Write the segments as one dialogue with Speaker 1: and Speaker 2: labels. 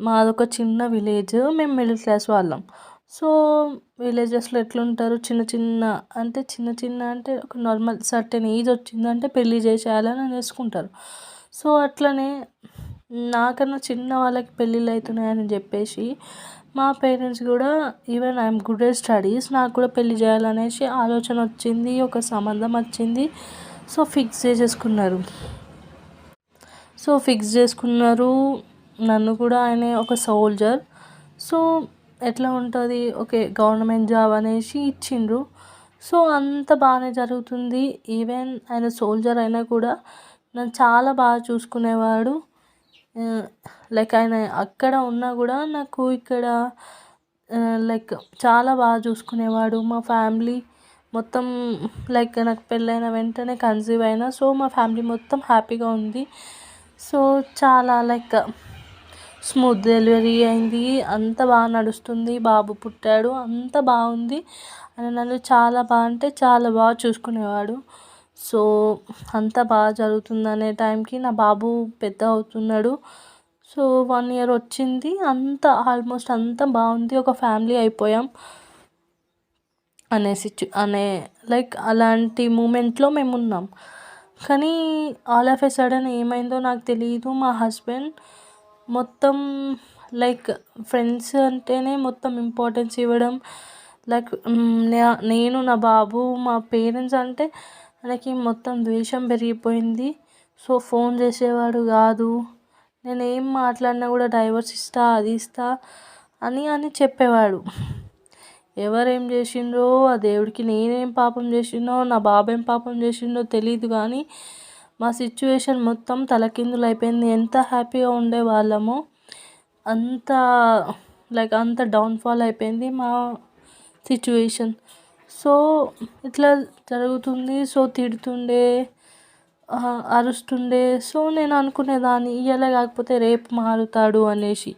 Speaker 1: మాదొక చిన్న విలేజ్. మేము middle class వాళ్ళం. సో, విలేజెస్‌లో ఎట్లుంటారు చిన్న చిన్న అంటే చిన్న చిన్న అంటే ఒక నార్మల్ సర్టెన్ ఏజ్ వచ్చిందంటే పెళ్లి చేసేయాలని అనేసుకుంటారు. సో, అట్లనే నాకన్నా చిన్న వాళ్ళకి పెళ్ళిళ్ళు అవుతున్నాయని చెప్పేసి మా పేరెంట్స్ కూడా even I'm good at studies నాకు కూడా పెళ్లి చేయాలనేసి ఆలోచన వచ్చింది. ఒక సంబంధం వచ్చింది. సో, ఫిక్స్ చేసేసుకున్నారు. ఫిక్స్ చేసుకున్నారు. నన్ను కూడా ఆయన ఒక సోల్జర్. సో, ఎట్లా ఉంటుంది ఓకే గవర్నమెంట్ జాబ్ అనేసి ఇచ్చిండ్రు. సో, అంత బాగానే జరుగుతుంది. ఈవెన్ ఆయన సోల్జర్ అయినా కూడా నన్ను చాలా బాగా చూసుకునేవాడు. లైక్ ఆయన అక్కడ ఉన్నా కూడా నాకు ఇక్కడ లైక్ చాలా బాగా చూసుకునేవాడు. మా ఫ్యామిలీ మొత్తం లైక్ నాకు పెళ్ళైన వెంటనే కన్సీవ్ అయినా. సో, మా ఫ్యామిలీ మొత్తం హ్యాపీగా ఉంది. సో, చాలా లైక్ స్మూత్ డెలివరీ అయింది. అంత బాగా నడుస్తుంది. బాబు పుట్టాడు. అంత బాగుంది. ఆయన నన్ను చాలా బాగా అంటే చాలా బాగా చూసుకునేవాడు. సో, అంత బాగా జరుగుతుందనే టైంకి నా బాబు పెద్ద అవుతున్నాడు. సో, 1 ఇయర్ వచ్చింది. అంతా ఆల్మోస్ట్ అంతా బాగుంది. ఒక ఫ్యామిలీ అయిపోయాం అనే లైక్ అలాంటి మూమెంట్లో మేము ఉన్నాం. కానీ ఆల్ ఆఫ్ ఎ సడన్ ఏమైందో నాకు తెలియదు. మా హస్బెండ్ మొత్తం లైక్ ఫ్రెండ్స్ అంటేనే మొత్తం ఇంపార్టెన్స్ ఇవ్వడం. లైక్ నేను నా బాబు మా పేరెంట్స్ అంటే ఆయనకి మొత్తం ద్వేషం పెరిగిపోయింది. సో, ఫోన్ చేసేవాడు కాదు. నేను ఏం మాట్లాడినా కూడా డైవర్స్ ఇస్తా అది ఇస్తా అని చెప్పేవాడు. ఎవరేం చేసిండ్రో ఆ దేవుడికి నేనేం పాపం చేసినో నా బాబు ఏం పాపం చేసిండో తెలీదు. కానీ మా సిచ్యువేషన్ మొత్తం తలకిందులు అయిపోయింది. ఎంత హ్యాపీగా ఉండేవాళ్ళమో అంత లైక్ అంత డౌన్ఫాల్ అయిపోయింది మా సిచ్యువేషన్. సో, ఇట్లా జరుగుతుంది. సో, తిడుతుండే అరుస్తుండే. సో, నేను అనుకునేదాన్ని ఇవాళ కాకపోతే రేపు మారుతాడు అనేసి.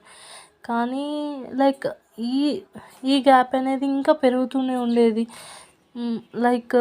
Speaker 1: కానీ లైక్ ఈ గ్యాప్ అనేది ఇంకా పెరుగుతూనే ఉండేది. లైక్